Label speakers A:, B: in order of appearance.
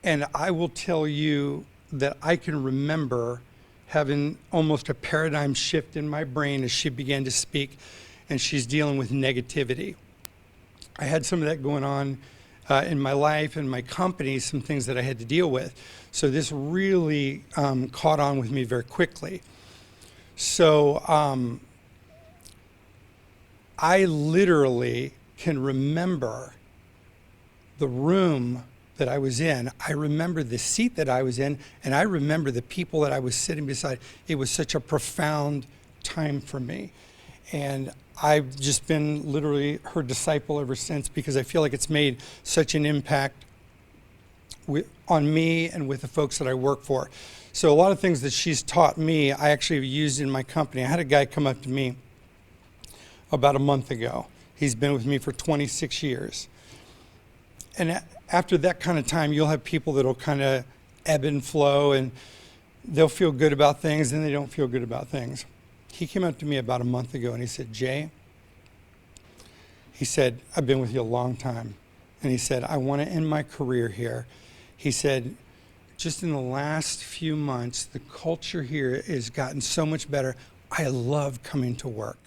A: And I will tell you that I can remember having almost a paradigm shift in my brain as she began to speak, and she's dealing with negativity. I had some of that going on in my life and my company, some things that I had to deal with. So this really caught on with me very quickly. So I literally can remember the room that I was in. I remember the seat that I was in, and I remember the people that I was sitting beside. It was such a profound time for me. And I've just been literally her disciple ever since, because I feel like it's made such an impact on me and with the folks that I work for. So a lot of things that she's taught me, I actually have used in my company. I had a guy come up to me about a month ago. He's been with me for 26 years. And after that kind of time, you'll have people that'll kind of ebb and flow, and they'll feel good about things, and they don't feel good about things. He came up to me about a month ago, and he said, Jay, he said, I've been with you a long time. And he said, I want to end my career here. He said, just in the last few months, the culture here has gotten so much better. I love coming to work.